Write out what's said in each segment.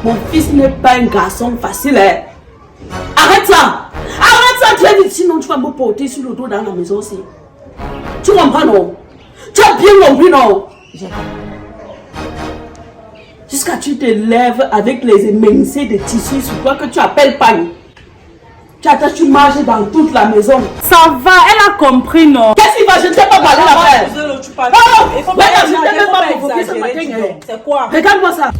Mon fils n'est pas un garçon facile. Hein. Arrête ça. Arrête ça, tu as dit, sinon tu vas me porter sur le dos dans la maison aussi. Tu comprends, non? Tu as bien compris, non? Jusqu'à tu te lèves avec les émincés de tissu sur toi que tu appelles pagne. Tu marches dans toute la maison. Ça va, elle a compris, non? Qu'est-ce qu'il va? Je ne t'ai pas parlé l'affaire. Il faut pas exagérer. C'est quoi? Regarde-moi ça.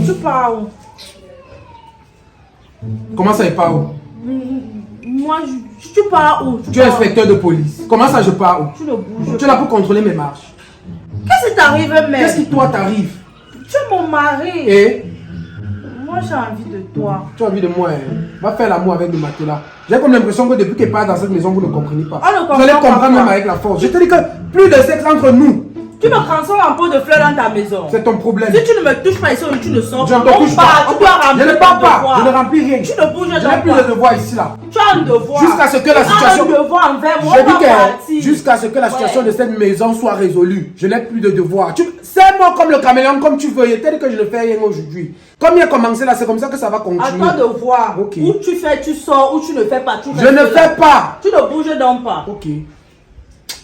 Tu pars où? Comment ça, il part où? Moi, tu pars où? Tu es inspecteur de police. Comment ça, je pars où? Tu ne bouges. Tu es là pour contrôler mes marches. Qu'est-ce qui t'arrive, mec? Qu'est-ce qui, toi, t'arrive? Tu es mon mari. Et? Moi, j'ai envie de toi. Tu as envie de moi, hein? Va faire l'amour avec le matelas. J'ai comme l'impression que depuis qu'elle part dans cette maison, vous ne comprenez pas. Vous allez comprendre même avec la force. Je te dis que plus de sexe entre nous. Tu me transformes en pot de fleurs dans ta maison. C'est ton problème. Si tu ne me touches pas ici, tu ne sors pas. Je ne te touche pas. Tu dois remplir je ne pars ton pas. devoir. Je ne remplis rien. Tu ne bouges pas. Je n'ai plus de devoir ici là. Tu as un devoir. Jusqu'à ce que la situation. Tu as un devoir envers moi. Je dis que jusqu'à ce que la situation de cette maison soit résolue. Je n'ai plus de devoir. C'est moi comme le caméléon, comme tu veux. Tel que je le fais rien aujourd'hui. Comme il a commencé là, c'est comme ça que ça va continuer. À toi de voir. Ok. Où tu fais, tu sors, ou tu ne fais pas. Je ne fais pas. Tu ne bouges donc pas. Ok.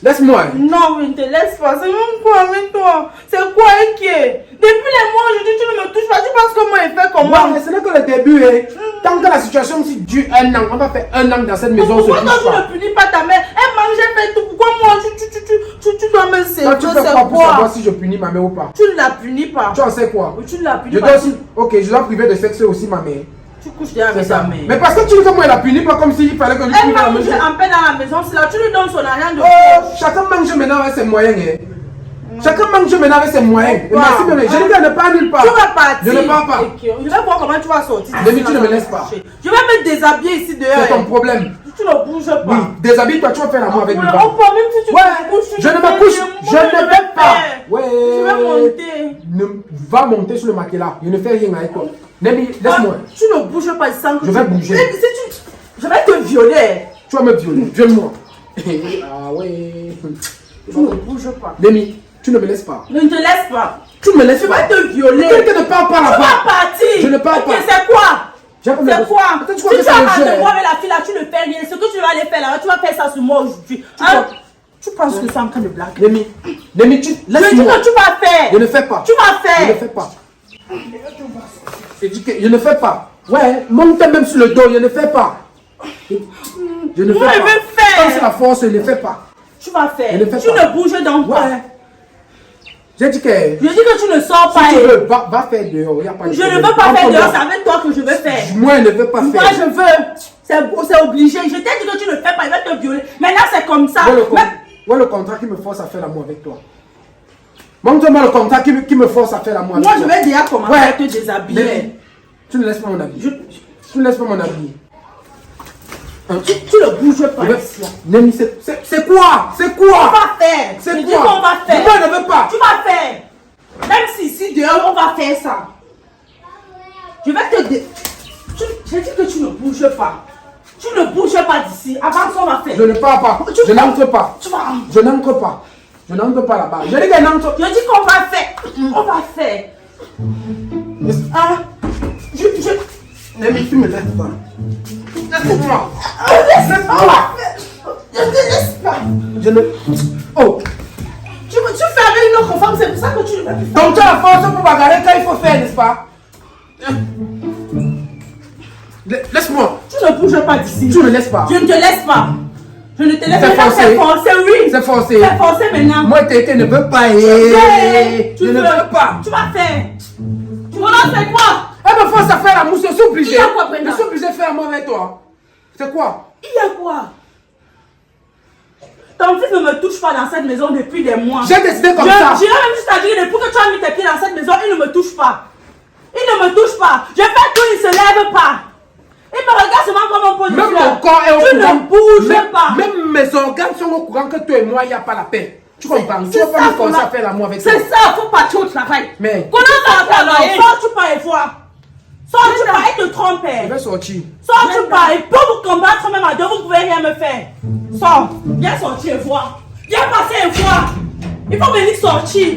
Laisse-moi. Non, je ne te laisse pas. C'est même quoi avec toi? C'est quoi qui est? Depuis les mois aujourd'hui, tu ne me touches pas. Tu penses que moi, il fait comment? Ouais, ce n'est que le début. Hein. Tant que la situation si dure un an, on va faire un an dans cette maison. Pourquoi toi, tu ne punis pas ta mère? Elle mangeait, fait tout. Pourquoi moi, tu dois me servir? Toi, tu fais quoi pour savoir si je punis ma mère ou pas? Tu ne la punis pas. Tu en sais quoi? Tu ne la punis je pas. Aussi... Ok, je dois priver de sexe aussi ma mère. Tu couches déjà avec ta mère. Mais parce que tu dis que moi, elle a puni pas comme s'il fallait que je elle mange en paix dans la maison. C'est là tu lui donnes son argent de poche. Chacun mange maintenant avec ses moyens. Hein. Chacun mange maintenant avec ses moyens. Et merci bien. Je dis qu'elle ne part nulle part. Tu vas partir. Je ne pars pas. Je vais voir comment tu vas sortir. Demi, tu ne me laisses pas. Je vais me déshabiller ici dehors. C'est ton problème. Tu ne bouges pas. Oui, déshabille-toi, tu vas faire l'amour avec lui. Même si tu te couches, je ne me couche. Je ne vais pas. Ouais. Je vais monter. Va monter sur le matelas. Je ne fais rien avec toi. Nemi, laisse-moi. Tu ne bouges pas sans que je vais bouger. Je vais te violer. Tu vas me violer. Viole-moi. Ah ouais. Tu ne bouges pas. Nemi, tu ne me laisses pas. Ne te laisse pas. Tu me laisses pas. Je vais te violer. Quelqu'un ne parle pas là-bas. Tu vas partir. Je ne parle pas. C'est quoi? C'est quoi? Si tu as de moi avec la fille là, tu ne fais rien. Ce que tu vas aller faire là, tu vas faire ça sur moi aujourd'hui. Tu penses que c'est en train de blaguer? Nemi, tu laisse-moi. Je dis que tu vas faire. Je ne fais pas. Tu vas faire. Je ne fais pas. Je ne fais pas. Ouais, monte même sur le dos, je ne fais pas. Je ne fais pas. Je vais faire. Quand c'est la force, je ne fais pas. Tu vas faire. Je ne fais tu pas. ne bouges donc pas. Ouais. J'ai dit que... Je dis que tu ne sors pas. Si tu veux, va faire dehors. Y a pas de je ne veux pas faire dehors, c'est avec toi que je veux faire. Moi, je ne veux pas faire. Moi, je veux. C'est obligé. Je t'ai dit que tu ne fais pas, il va te violer. Maintenant, c'est comme ça. Voilà le contrat qui me force à faire l'amour avec toi. Montre-moi le contrat qui me force à faire l'amour avec toi. Moi, je vais déjà commencer à te déshabiller. Tu ne laisses pas mon habit. Tu ne laisses pas mon habit. Tu ne bouges pas. Nemi, c'est quoi? C'est quoi? On va faire. C'est quoi? Je dis qu'on va faire. Moi, je ne veux pas. Tu vas faire. Même si ici dehors, on va faire ça. Je vais te... J'ai dit que tu ne bouges pas. Tu ne bouges pas d'ici. Avant ça, on va faire. Je ne pars pas. Je n'entre pas. Tu vas... Je n'entre pas. Je n'entre pas là-bas. Je dis qu'elle n'entre. Je dis qu'on va faire. On va faire. Nemi, tu me laisses pas. Laisse-moi. Laisse-moi. Je ne te laisse pas. Je ne... Oh. Tu fais avec une autre femme, c'est pour ça que tu ne veux plus. Donc tu as la force pour bagarrer quand il faut faire, n'est-ce pas? Laisse-moi. Tu ne bouges pas d'ici. Tu ne me laisses pas. Je ne te laisse pas. Je ne te laisse pas. C'est forcé, oui. C'est forcé. C'est forcé maintenant. Moi, quelqu'un ne veut pas. Tu ne veux pas. Tu vas faire. Tu vas faire quoi? Elle me force à faire l'amour, je suis obligé. Il y a quoi, Brenda? Je suis obligé de faire l'amour avec toi. C'est quoi? Il y a quoi? Ton fils ne me touche pas dans cette maison depuis des mois. J'ai décidé comme ça. J'irai même juste à dire, depuis que tu as mis tes pieds dans cette maison, il ne me touche pas. Il ne me touche pas. Je fais tout, il ne se lève pas. Il me regarde seulement comme un pot de fleurs. corps est au Tu courant. ne bouges pas. Même mes organes sont au courant que toi et moi, il n'y a pas la paix. Tu comprends? Tu c'est vas pas ça, me forcer Thomas. à faire l'amour avec toi. C'est ça, faut partir au travail. Mais Comment ça va travailler? Sors-tu pas et vois. Sors-tu pas et te trompe. je vais sortir. Sors-tu pas et pour vous combattre même à deux, vous ne pouvez rien me faire. Sors. Viens sortir et vois. Viens passer et vois. Il faut venir sortir.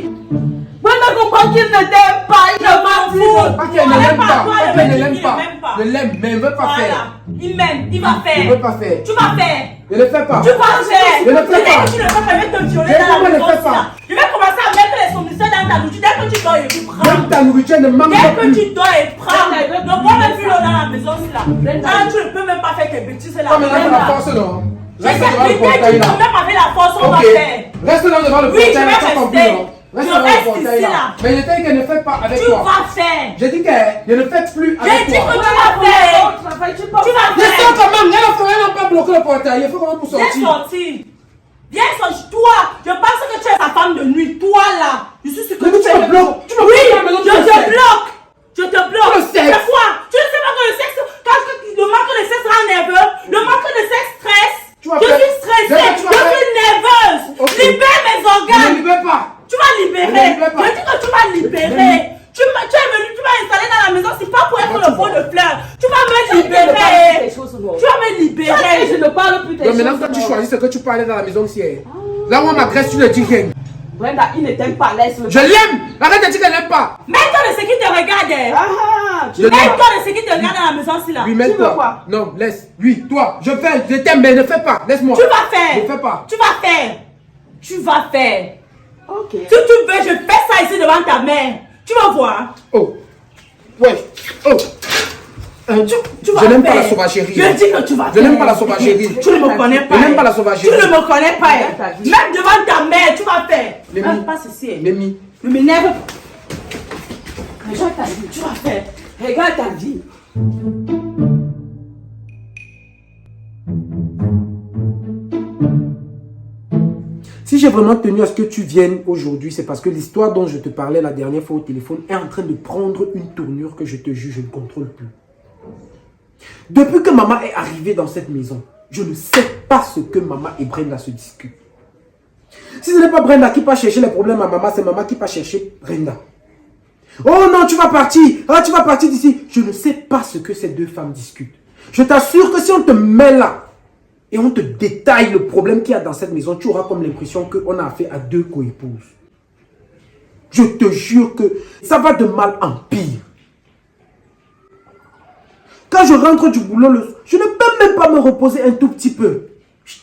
Brenda comprend qu'il ne t'aime pas, il Je m'en fous. Pas qu'elle ne On l'aime aime pas pas. toi, Pas le qu'elle ne mec, l'aime il pas. l'aime pas. Je l'aime, mais elle ne veut pas Voilà. faire. Il m'aime. Il va Je ne faire. veux pas faire. Tu vas faire. Je ne fais pas. Tu vas faire. Je ne fais Dès pas. que tu ne fais pas, je vais te violer Je dans la ne le maison. fais pas. là. Je vais commencer à mettre les somnifères dans ta bouche. Dès que tu dors, il prend. Même ta nourriture ne manque Dès pas que plus. tu dors et prends. Ne bois même plus l'eau dans la maison. Là. Ah, tu ne peux même pas faire tes bêtises là. Comme il a la force, non? Je Reste sais, devant le mais portail tu là. peux même avec la force, on va Ok. faire. Reste là devant le Oui, je portail, vais ça compris, rester. non? Reste Je devant reste le portail ici, là. là. Mais je t'ai dit qu'elle ne fait pas avec Tu toi. vas faire. J'ai dit qu'elle ne fait plus J'ai avec dit que toi. tu vas faire. Tu vas Je faire. sors comment? Elle n'a pas bloqué le portail. Il faut comment pour Viens sortir? sortir. Viens sortir. Toi, je pense que tu es sa femme de nuit. Toi là. Je suis sûr que Mais tu tu es me bloques. Tu me Oui, bloques à la maison, tu je le te sais. bloque. Je te bloque. Le sexe. C'est quoi? Tu ne sais pas que le sexe, le manque de sexe rend nerveux. Le manque de sexe stresse. Tu vas Je faire- suis stressée. D'accord, Je tu vas faire- suis nerveuse. Ok. Libère mes Je ne organes. libère pas. Tu vas libérer. Ne libère pas. Je dis que tu vas libérer. Tu es venu, tu vas installer dans la maison. C'est pas pour être Moi, le tu pot vois. de fleurs. Tu vas me Je libérer. ne Tu vas me libérer. parle plus des Donc choses. maintenant, quand tu choisis ce que tu peux aller dans la maison si elle. Là où on m'agresse, tu ne dis rien. Brenda, il ne t'aime pas, laisse-le. Je l'aime. Arrête de dire qu'elle n'aime pas. Mets-toi de ce qui te regarde. Ah, Je l'aime. Mets-toi de ce qui te regarde dans la maison, là. Lui, veux mets-toi. quoi? Non, laisse. Lui, toi. Je fais. Je t'aime, mais ne fais pas. Laisse-moi. Tu vas faire. Ne fais pas. Tu vas faire. Tu vas faire. ok. Si tu veux, je fais ça ici devant ta mère. Tu vas voir. Oh. Ouais. Oh. Tu vas Je n'aime pas faire. la sauvagerie. Je dis que tu vas Je faire. n'aime pas la sauvagerie. Tu ne me connais pas. Je n'aime pas la Tu sauvagerie. ne me connais pas. Regarde ta vie. Même devant ta mère, tu vas faire. Lémi. Passe ici. Lémi. Ne m'énerve pas. Regarde ta vie. Tu vas faire. Regarde ta vie. Si j'ai vraiment tenu à ce que tu viennes aujourd'hui, c'est parce que l'histoire dont je te parlais la dernière fois au téléphone est en train de prendre une tournure que je te jure, je ne contrôle plus. Depuis que maman est arrivée dans cette maison, je ne sais pas ce que maman et Brenda se discutent. Si ce n'est pas Brenda qui part chercher les problèmes à maman, c'est maman qui part chercher Brenda. Oh non, tu vas partir. Ah, tu vas partir d'ici. Je ne sais pas ce que ces deux femmes discutent. Je t'assure que si on te met là, et on te détaille le problème qu'il y a dans cette maison, tu auras comme l'impression qu'on a affaire à deux coépouses. Je te jure que ça va de mal en pire. Quand je rentre du boulot, je ne peux même pas me reposer un tout petit peu.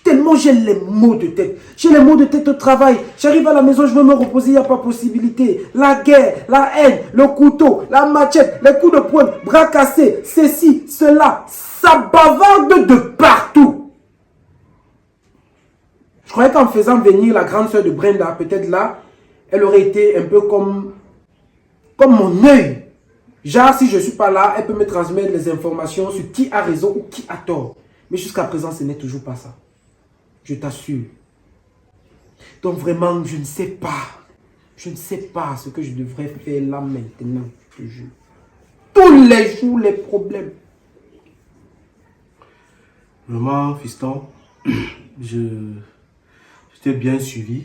Tellement j'ai les maux de tête. J'ai les maux de tête au travail. J'arrive à la maison, je veux me reposer, il n'y a pas possibilité. La guerre, la haine, le couteau, la machette, les coups de poing, bras cassés, ceci, cela. Ça bavarde de partout. Je croyais qu'en faisant venir la grande soeur de Brenda, peut-être là, elle aurait été un peu comme mon œil. Genre, si je ne suis pas là, elle peut me transmettre les informations sur qui a raison ou qui a tort. Mais jusqu'à présent, ce n'est toujours pas ça. Je t'assure. Donc vraiment, je ne sais pas. Je ne sais pas ce que je devrais faire là maintenant, je te jure. Tous les jours, les problèmes. Vraiment, fiston, je t'ai bien suivi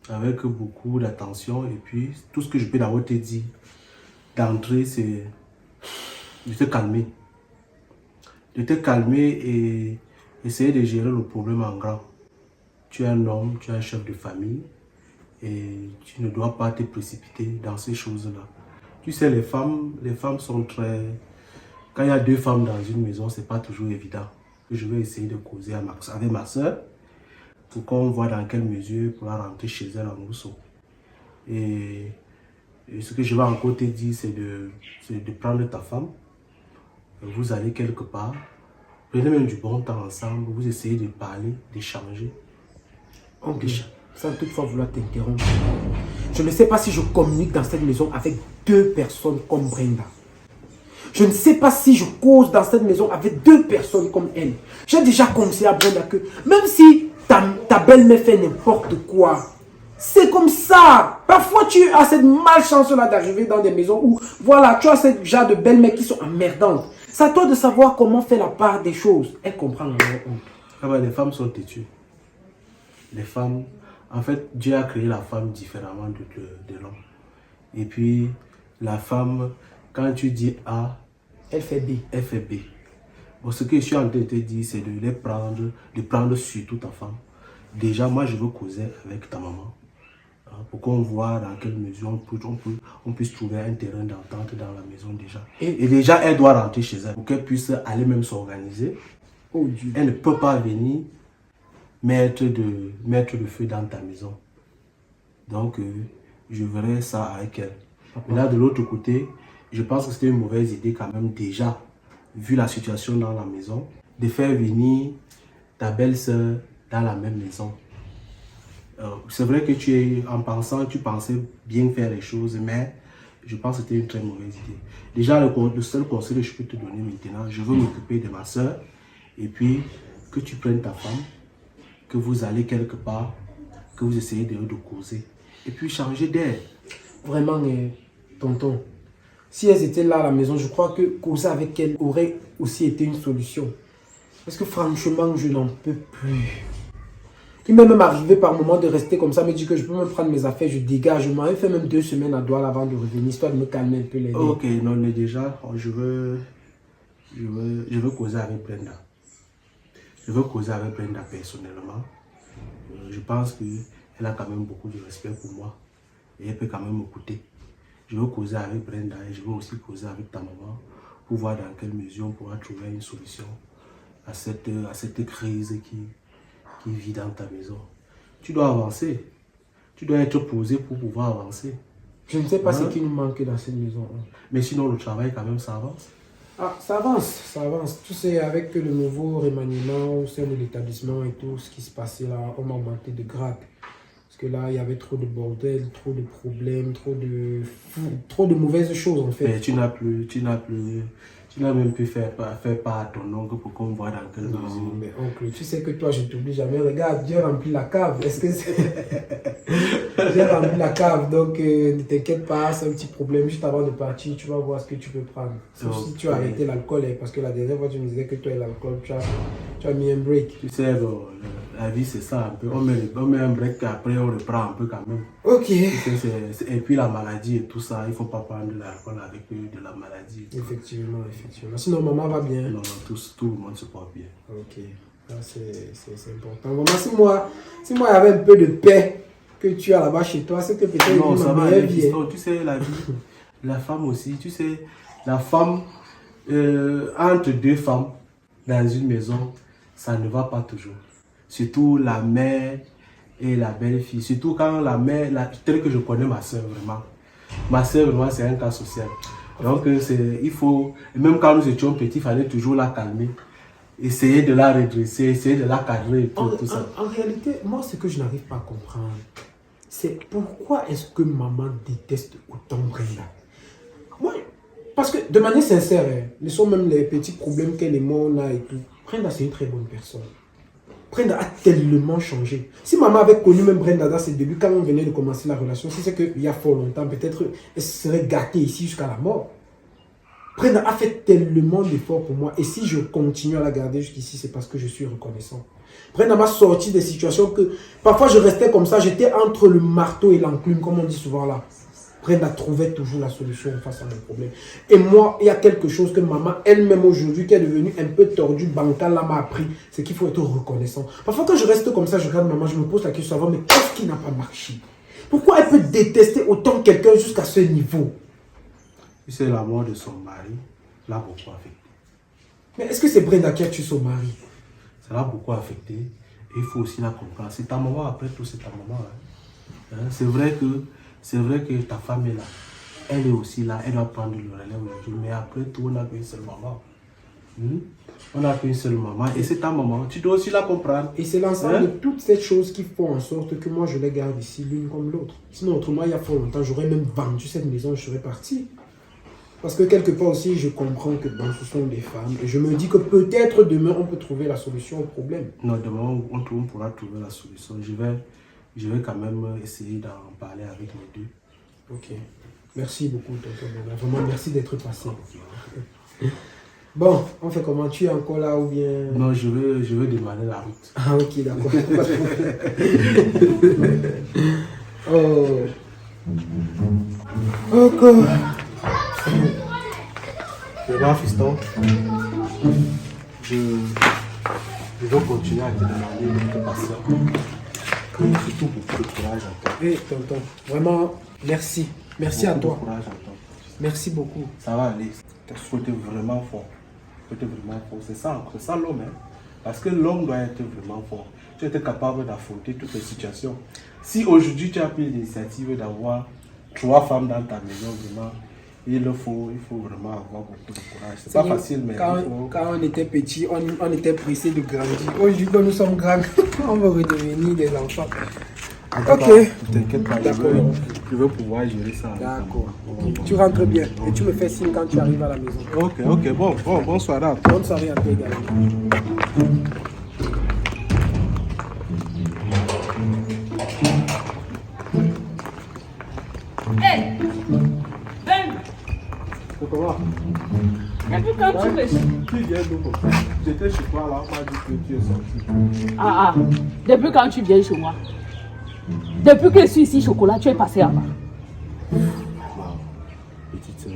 avec beaucoup d'attention et puis tout ce que je peux d'abord te dire d'entrée, c'est de te calmer. De te calmer et essayer de gérer le problème en grand. Tu es un homme, tu es un chef de famille et tu ne dois pas te précipiter dans ces choses-là. Tu sais, les femmes sont très... Quand il y a deux femmes dans une maison, c'est pas toujours évident. Je vais essayer de causer avec ma soeur pour qu'on voit dans quelle mesure pour rentrer chez elle en Rousseau. Et ce que je vais encore te dire, c'est de prendre ta femme. Vous allez quelque part. Prenez même du bon temps ensemble. Vous essayez de parler, d'échanger. Ok, sans toutefois vouloir t'interrompre. Je ne sais pas si je communique dans cette maison avec deux personnes comme Brenda. Je ne sais pas si je cause dans cette maison avec deux personnes comme elle. J'ai déjà conseillé à Brenda que même si ta belle-mère fait n'importe quoi, c'est comme ça. Parfois, tu as cette malchance-là d'arriver dans des maisons où, voilà, tu as ce genre de belle-mère qui sont emmerdantes. C'est à toi de savoir comment faire la part des choses. Elle comprend alors. Ah ben, les femmes sont têtues. Les femmes, en fait, Dieu a créé la femme différemment de l'homme. Et puis, la femme, quand tu dis A, Elle fait B. elle fait B. Bon, ce que je suis en train de te dire, c'est de prendre surtout ta femme. Déjà, moi, je veux causer avec ta maman. Hein, pour qu'on voit dans quelle mesure on puisse trouver un terrain d'entente dans la maison déjà. Et déjà, elle doit rentrer chez elle pour qu'elle puisse aller même s'organiser. Oh Dieu. Elle ne peut pas venir mettre le feu dans ta maison. Donc, je verrai ça avec elle. Mais là, de l'autre côté, je pense que c'était une mauvaise idée quand même déjà, vu la situation dans la maison, de faire venir ta belle-sœur dans la même maison. C'est vrai que tu pensais bien faire les choses, mais je pense que c'était une très mauvaise idée. Déjà, le seul conseil que je peux te donner maintenant, je veux m'occuper de ma soeur, et puis que tu prennes ta femme, que vous allez quelque part, que vous essayez de causer, et puis changer d'air. Vraiment, tonton, si elles étaient là à la maison, je crois que causer avec elles aurait aussi été une solution. Parce que franchement, je n'en peux plus. Il m'est même arrivé par moment de rester comme ça, me dire que je peux même prendre mes affaires, je dégage. Je m'avais fait même 2 semaines à Douala avant de revenir, histoire de me calmer un peu les nerfs. Ok, non, mais déjà, je veux causer avec Brenda. Je veux causer avec Brenda personnellement. Je pense qu'elle a quand même beaucoup de respect pour moi. Et elle peut quand même m'écouter. Je veux causer avec Brenda et je veux aussi causer avec ta maman pour voir dans quelle mesure on pourra trouver une solution à cette crise qui vit dans ta maison. Tu dois avancer. Tu dois être posé pour pouvoir avancer. Je ne sais pas ce qui nous manque dans cette maison. Mais sinon, le travail, quand même, ça avance. Ah, ça avance, ça avance. Tu sais, avec le nouveau remaniement au sein de l'établissement et tout ce qui se passait là, on m'a augmenté de grade. Parce que là, il y avait trop de bordel, trop de problèmes, trop de mauvaises choses en fait. Mais tu n'as même plus faire part à ton oncle pour qu'on voit dans quelle mesure. Non, mais oncle, tu sais que toi, je t'oublie jamais. Regarde, Dieu remplit la cave. Est-ce que c'est... Dieu remplit la cave, donc ne t'inquiète pas, c'est un petit problème. Juste avant de partir, tu vas voir ce que tu peux prendre. Sauf si tu as arrêté l'alcool, parce que la dernière fois, tu me disais que toi et l'alcool, tu as mis un break. Tu sais, bon, la vie, c'est ça un peu. On met un break, après on reprend un peu quand même. Ok. Et puis la maladie et tout ça, il ne faut pas prendre de l'alcool avec de la maladie. Effectivement. Sinon, maman va bien. Non, tout le monde se porte bien. Ok, c'est important. Maman, si moi il y avait un peu de paix que tu as là-bas chez toi, c'était peut-être non, ça va, meilleure vie. tu sais, la vie, la femme aussi, tu sais, la femme, entre 2 femmes dans une maison, ça ne va pas toujours. Surtout la mère et la belle-fille. Surtout quand la mère, tel que je connais ma soeur vraiment. Ma soeur vraiment, c'est un cas social. Donc, il faut, même quand nous étions petits, il fallait toujours la calmer. Essayer de la redresser, essayer de la cadrer et tout ça. En réalité, moi, ce que je n'arrive pas à comprendre, c'est pourquoi est-ce que maman déteste autant Brenda. Moi, parce que de manière sincère, ne sont même les petits problèmes qu'elle et moi on a et tout. Brenda, c'est une très bonne personne. Brenda a tellement changé. Si maman avait connu même Brenda dans ses débuts, quand on venait de commencer la relation, si c'est qu'il y a fort longtemps, peut-être elle serait gâtée ici jusqu'à la mort. Brenda a fait tellement d'efforts pour moi. Et si je continue à la garder jusqu'ici, c'est parce que je suis reconnaissant. Brenda m'a sorti des situations que parfois je restais comme ça, j'étais entre le marteau et l'enclume, comme on dit souvent là. Brenda trouvait toujours la solution face à mon problème. Et moi, il y a quelque chose que maman elle-même aujourd'hui, qui est devenue un peu tordue, bancale, là, m'a appris. C'est qu'il faut être reconnaissant. Parfois, quand je reste comme ça, je regarde maman, je me pose la question avant, mais qu'est-ce qui n'a pas marché? Pourquoi elle peut détester autant quelqu'un jusqu'à ce niveau? Tu sais, la mort de son mari l'a beaucoup affecté. Mais est-ce que c'est Brenda qui a tué son mari? Ça l'a beaucoup affecté. Et il faut aussi la comprendre. C'est ta maman, après tout, c'est ta maman. Hein. C'est vrai que ta femme est là. Elle est aussi là. Elle doit prendre le relais aujourd'hui. Mais après tout, on n'a qu'une seule maman. On n'a qu'une seule maman. Et c'est ta maman. Tu dois aussi la comprendre. Et c'est l'ensemble de toutes ces choses qui font en sorte que moi, je les garde ici l'une comme l'autre. Sinon, autrement, il y a fort longtemps, j'aurais même vendu cette maison et je serais parti. Parce que quelque part aussi, je comprends que bon, ce sont des femmes. Et je me dis que peut-être demain, on peut trouver la solution au problème. Non, demain, on pourra trouver la solution. Je vais quand même essayer d'en parler avec les deux. Ok. Merci beaucoup, tonton Bernard. Vraiment, merci d'être passé. Bon, on fait comment? Tu es encore là ou bien... Non, je veux demander la route. Ah ok, d'accord. Oh. Ok. Regarde, fiston, je veux continuer à te demander de te passer. Surtout beaucoup de courage à toi. Hey, tonton, vraiment, merci. Merci à Beaucoup toi. de courage à toi. Merci beaucoup. Ça va aller. Il faut être vraiment fort. C'est ça l'homme. Hein? Parce que l'homme doit être vraiment fort. Tu dois être capable d'affronter toutes les situations. Si aujourd'hui tu as pris l'initiative d'avoir 3 femmes dans ta maison, vraiment, il faut vraiment avoir beaucoup de courage. C'est pas facile, mais quand on était petit, on était pressé de grandir. Aujourd'hui, quand nous sommes grands, on va redevenir des enfants. Ok. Ne t'inquiète pas, je veux pouvoir gérer ça. D'accord. Tu rentres bien et tu me fais signe quand tu arrives à la maison. Ok, bon soirée à toi. Bonne soirée à toi également. Hey, Ben, Comment? depuis quand tu veux... Tu viens d'où? J'étais chez toi là, on m'a dit que tu es sorti. Ah, depuis quand tu viens chez moi? Depuis que je suis ici, chocolat, tu es passé là-bas. Petite sœur,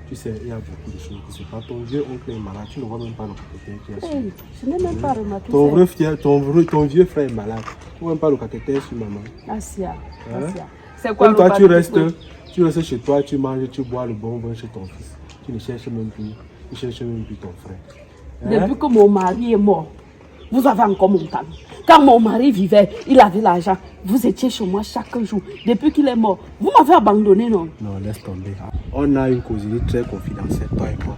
tu sais, il y a beaucoup de choses qui se passent. Ton vieux oncle est malade, tu ne vois même pas le cathéter qui est sur. Hey, je n'ai même pas remarqué Ton vieux frère est malade, tu ne vois même pas le cathéter sur maman. Asia. Hein? C'est quoi Comme toi, le tu restes chez toi, tu manges, tu bois le bon vin chez ton fils. Tu ne cherches même plus ton frère. Hein? Depuis que mon mari est mort, vous avez encore mon temps. Quand mon mari vivait, il avait l'argent. Vous étiez chez moi chaque jour. Depuis qu'il est mort, vous m'avez abandonné, non? Non, laisse tomber. On a une causerie très confidentielle, toi et moi.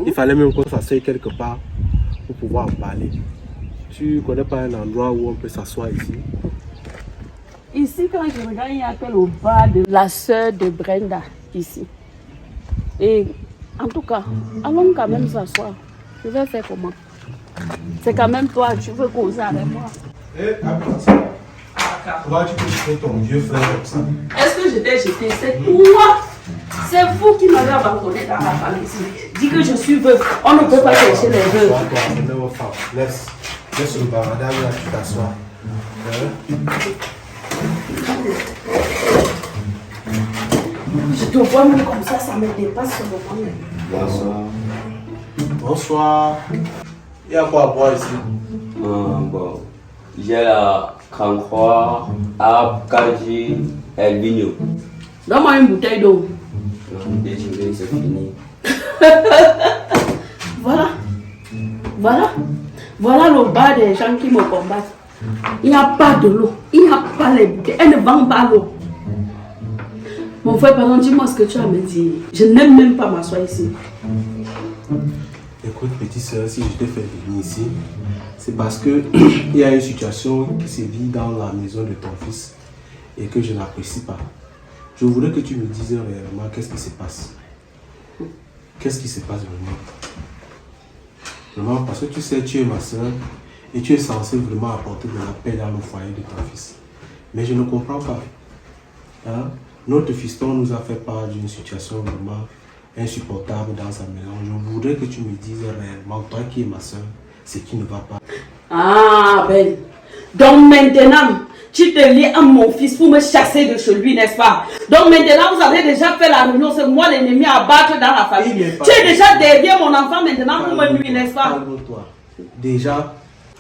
Il fallait même qu'on s'asseye quelque part pour pouvoir en parler. Tu ne connais pas un endroit où on peut s'asseoir ici? Ici, quand je regarde, il y a que le bar de la sœur de Brenda, ici. Et en tout cas, allons quand même s'asseoir. Je vais faire comment? C'est quand même toi, tu veux causer avec moi. Pourquoi tu peux jeter ton vieux frère comme ça? Est-ce que je t'ai jeté? C'est toi. C'est vous qui m'avez abandonné dans la famille ici. Dis que je suis veuve. On ne peut pas chercher les veuves. Laisse le bavardage là, tu t'assois. Je te vois même comme ça me dépasse ce moment. Bonsoir. Bonsoir. Il y a quoi à boire ici? Bon, j'ai la Cancroix, Abkaji et Vigno. Donne-moi une bouteille d'eau. Désolé, c'est fini. Voilà le bar des gens qui me combattent. Il n'y a pas de l'eau. Il n'y a pas les bouteilles. Elle ne vend pas l'eau. Mon frère, pardon, dis-moi ce que tu as à me dire. Je n'aime même pas m'asseoir ici. Écoute, petite soeur, si je t'ai fait venir ici, c'est parce que il y a une situation qui se vit dans la maison de ton fils et que je n'apprécie pas. Je voulais que tu me dises réellement qu'est-ce qui se passe. Qu'est-ce qui se passe vraiment? Vraiment, parce que tu sais, tu es ma soeur et tu es censé vraiment apporter de la paix dans le foyer de ton fils. Mais je ne comprends pas. Hein? Notre fiston nous a fait part d'une situation vraiment insupportable dans sa maison. Je voudrais que tu me dises réellement, toi qui es ma soeur, ce qui ne va pas. Ah, Ben. Donc maintenant, tu te lies à mon fils pour me chasser de chez lui, n'est-ce pas? Donc maintenant, vous avez déjà fait la réunion, c'est moi l'ennemi à battre dans la famille. Tu es déjà derrière mon enfant maintenant pour me nuire, n'est-ce pas? Calme-toi. Déjà,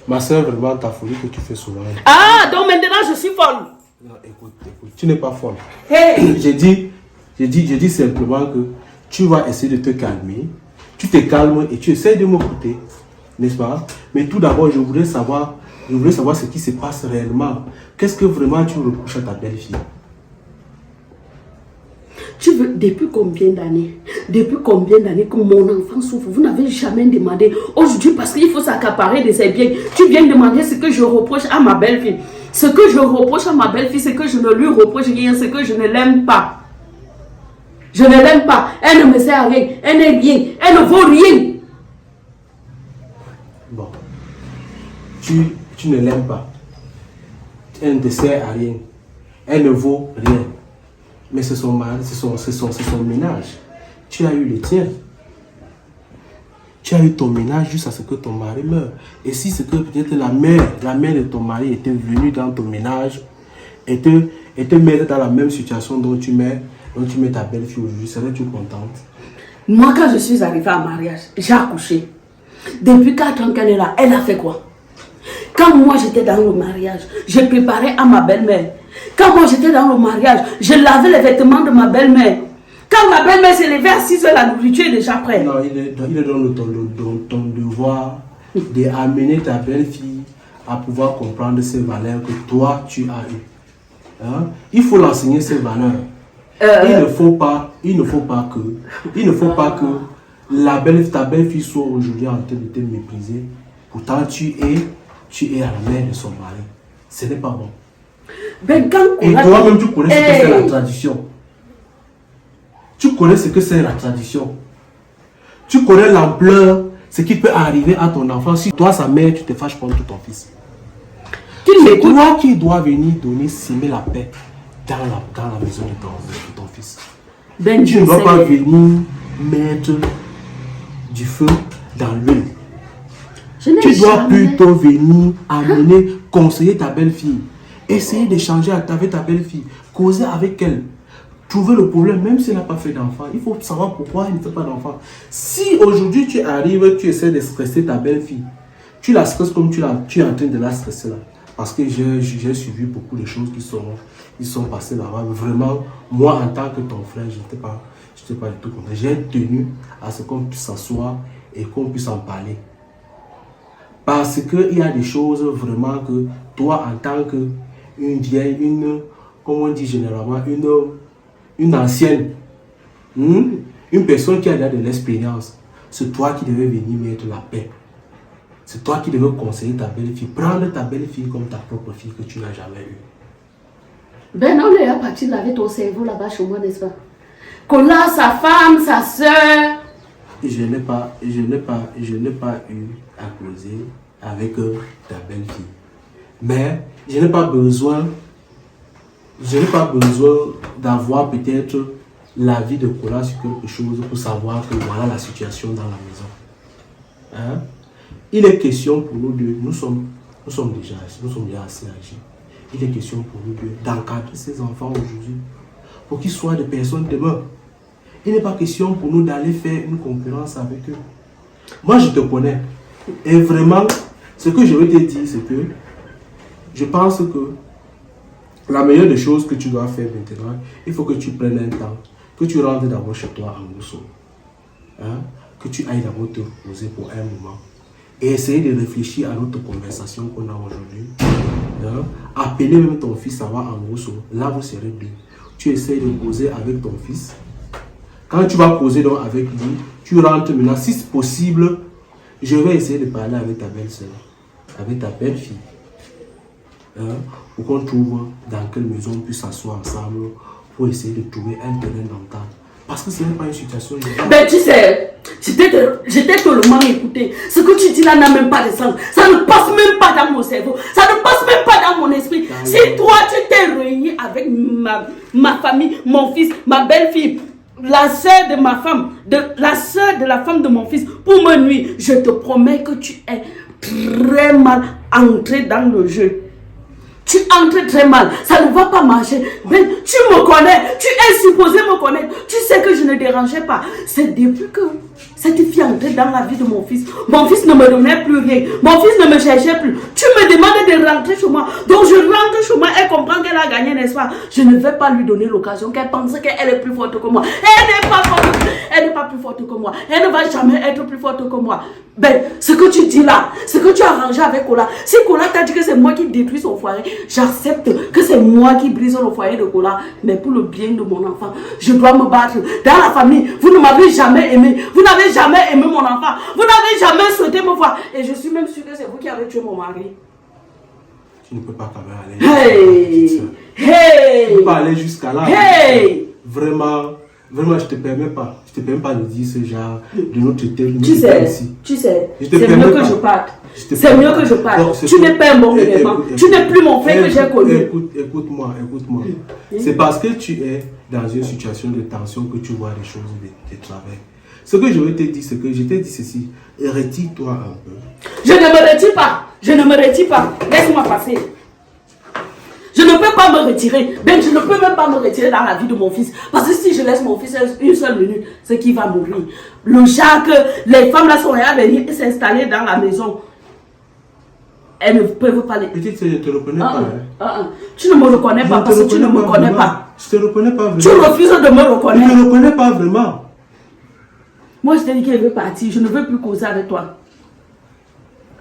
ma soeur vraiment ta folie que tu fais souvent. Ah, donc maintenant je suis folle. Non, écoute, tu n'es pas folle. Hey. J'ai dit simplement que tu vas essayer de te calmer. Tu te calmes et tu essaies de m'écouter, n'est-ce pas? Mais tout d'abord, je voulais savoir ce qui se passe réellement. Qu'est-ce que vraiment tu reproches à ta belle-fille? Tu veux, depuis combien d'années que mon enfant souffre? Vous n'avez jamais demandé. Aujourd'hui, parce qu'il faut s'accaparer de ses biens, tu viens demander ce que je reproche à ma belle-fille. Ce que je reproche à ma belle-fille, c'est que je ne lui reproche rien, c'est que je ne l'aime pas. Je ne l'aime pas. Elle ne me sert à rien. Elle n'est rien. Elle ne vaut rien. Bon. Tu ne l'aimes pas. Elle ne te sert à rien. Elle ne vaut rien. Mais c'est son mari, c'est son ménage. Tu as eu le tien. tu as eu ton ménage juste à ce que ton mari meure. Et si c'est que peut-être la mère de ton mari était venue dans ton ménage et te mettre dans la même situation dont tu mets ta belle-fille aujourd'hui, serais-tu contente? Moi, quand je suis arrivée à mariage, j'ai accouché. Depuis 4 ans qu'elle est là, elle a fait quoi? Quand moi j'étais dans le mariage, j'ai préparé à ma belle-mère. Quand moi j'étais dans le mariage, je lavais les vêtements de ma belle-mère. Quand ma belle-mère s'est levée à 6 heures, la nourriture est déjà prête. Non, il est dans ton devoir d'amener ta belle-fille à pouvoir comprendre ces valeurs que toi tu as eues. Hein? Il faut l'enseigner ces valeurs. Il ne faut pas que ta belle-fille soit aujourd'hui en train de te mépriser. Pourtant, tu es à la mère de son mari. Ce n'est pas bon. Ben, et toi-même, tu connais ce que c'est la tradition. Tu connais ce que c'est la tradition. Tu connais l'ampleur, ce qui peut arriver à ton enfant. Si toi, sa mère, tu te fâches contre ton fils. C'est toi qui dois venir semer la paix dans la maison de ton fils. Ben, tu ne dois pas venir mettre du feu dans l'huile. Tu dois plutôt venir amener, conseiller ta belle-fille. Essayer d'échanger avec ta belle-fille. Causer avec elle. Trouver le problème, même si elle n'a pas fait d'enfant. Il faut savoir pourquoi elle ne fait pas d'enfant. Si aujourd'hui tu arrives, tu essaies de stresser ta belle-fille, tu la stresses comme tu es en train de la stresser là. Parce que j'ai suivi beaucoup de choses qui sont passées là-bas. Vraiment, moi en tant que ton frère, je n'étais pas du tout content. J'ai tenu à ce qu'on puisse s'asseoir et qu'on puisse en parler. Parce qu'il y a des choses vraiment que toi en tant qu'une vieille, comme on dit généralement, une ancienne, une personne qui a de l'expérience, c'est toi qui devais venir mettre la paix. C'est toi qui devais conseiller ta belle-fille. Prendre ta belle-fille comme ta propre fille que tu n'as jamais eue. Ben non, il est parti laver ton cerveau là-bas chez moi, n'est-ce pas? Qu'on a sa femme, sa soeur. Je n'ai pas eu à causer avec ta belle-fille. Mais je n'ai pas besoin d'avoir peut-être l'avis de Kola sur quelque chose pour savoir que voilà la situation dans la maison. Hein? Il est question pour nous deux, nous sommes déjà assez âgés. Il est question pour nous deux d'encadrer ces enfants aujourd'hui pour qu'ils soient des personnes demain. Il n'est pas question pour nous d'aller faire une concurrence avec eux. Moi, je te connais. Et vraiment, ce que je veux te dire, c'est que je pense que la meilleure des choses que tu dois faire maintenant, il faut que tu prennes un temps, que tu rentres d'abord chez toi en Mousso, hein? Que tu ailles d'abord te reposer pour un moment et essayer de réfléchir à notre conversation qu'on a aujourd'hui. Hein? Appeler même ton fils à voir en Mousso, là vous serez deux. Tu essaies de causer avec ton fils. Quand tu vas causer donc avec lui, tu rentres maintenant, si c'est possible, je vais essayer de parler avec ta belle-sœur, avec ta belle-fille. Hein, pour qu'on trouve dans quelle maison on puisse s'asseoir ensemble pour essayer de trouver un terrain d'entente. Parce que ce n'est pas une situation de... Ben tu sais, j'étais tellement écouté. Ce que tu dis là n'a même pas de sens. Ça ne passe même pas dans mon cerveau. Ça ne passe même pas dans mon esprit. Si toi tu t'es réuni avec ma famille, mon fils, ma belle-fille, la sœur de ma femme, la sœur de la femme de mon fils, pour me nuire, je te promets que tu es très mal entré dans le jeu. Tu entres très mal, ça ne va pas marcher. Ben, tu me connais, tu es supposé me connaître. Tu sais que je ne dérangeais pas. C'est depuis que cette fille entrait dans la vie de mon fils ne me donnait plus rien. Mon fils ne me cherchait plus. Tu me demandes de rentrer chez moi. Donc je rentre chez moi, elle comprend qu'elle a gagné, n'est-ce pas? Je ne vais pas lui donner l'occasion qu'elle pense qu'elle est plus forte que moi. Elle n'est pas forte. Elle n'est pas plus forte que moi. Elle ne va jamais être plus forte que moi. Ben, ce que tu dis là, ce que tu as arrangé avec Kola, si Kola t'a dit que c'est moi qui détruis son foyer, j'accepte que c'est moi qui brise le foyer de Kola, mais pour le bien de mon enfant, je dois me battre. Dans la famille, vous ne m'avez jamais aimé, vous n'avez jamais aimé mon enfant, vous n'avez jamais souhaité me voir, et je suis même sûre que c'est vous qui avez tué mon mari. Tu ne peux pas quand même aller jusqu'à là. Tu ne peux pas aller jusqu'à là. Vraiment, je te permets pas. Je te permets pas de dire ce genre de notre thème. Tu sais, c'est mieux que je parte. C'est mieux que je parte. Tu n'es pas un bon élément. Tu n'es plus mon frère que j'ai connu. Écoute-moi. C'est parce que tu es dans une situation de tension que tu vois des choses de travers. Ce que je veux te dire, c'est que je t'ai dit ceci. retire-toi un peu. Je ne me retire pas. Je ne me retire pas. Laisse-moi passer. Je ne peux pas me retirer. Ben, je ne peux même pas me retirer dans la vie de mon fils. Parce que si je laisse mon fils une seule minute, c'est qu'il va mourir. Le Jacques, les femmes là sont à venir s'installer dans la maison. Elles ne peuvent pas les... Petite, je ne te reconnais pas. Tu ne me reconnais pas parce que tu ne me connais pas. Je ne te reconnais pas vraiment. Tu refuses de me Je reconnaître. ne te reconnais pas vraiment. Moi, je t'ai dit qu'elle veut partir. Je ne veux plus causer avec toi.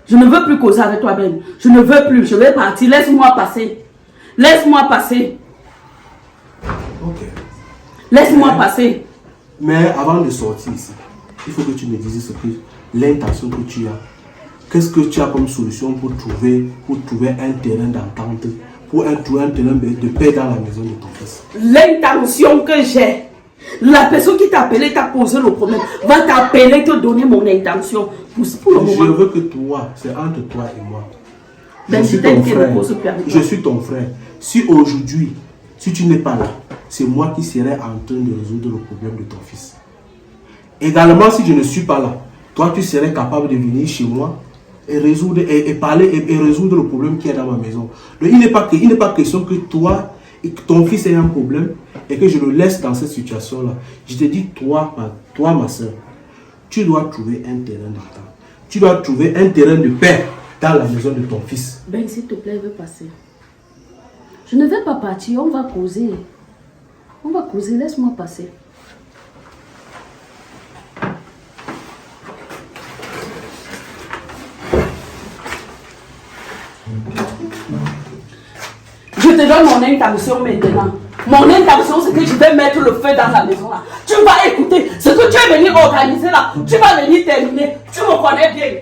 Je ne veux plus causer avec toi, Ben. Je ne veux plus. Je vais partir. Laisse-moi passer. Laisse-moi passer. Ok. Laisse-moi passer. Mais avant de sortir ici, il faut que tu me dises ce que l'intention que tu as. Qu'est-ce que tu as comme solution pour trouver un terrain d'entente, pour trouver un terrain de paix dans la maison de ton fils? L'intention que j'ai, la personne qui t'a appelé, t'a posé le problème, va t'appeler te donner mon intention. Pour le Je moment. veux que toi, c'est entre toi et moi. Ben, Je suis peut-être ton qu'elle frère. ne pose plus avec toi. Je suis ton frère. Si aujourd'hui, si tu n'es pas là, c'est moi qui serai en train de résoudre le problème de ton fils. Également, si je ne suis pas là, toi, tu serais capable de venir chez moi et résoudre et parler et résoudre le problème qu'il y a dans ma maison. Donc, il n'est pas question que toi et que ton fils ait un problème et que je le laisse dans cette situation-là. Je te dis, toi, ma soeur, tu dois trouver un terrain d'entente. Tu dois trouver un terrain de paix dans la maison de ton fils. Ben, s'il te plaît, veux passer. Je ne vais pas partir, on va causer. On va causer, laisse-moi passer. Je te donne mon intention maintenant. Mon intention, c'est que je vais mettre le feu dans la maison là. Tu vas écouter ce que tu es venu organiser là. Tu vas venir terminer. Tu me connais bien.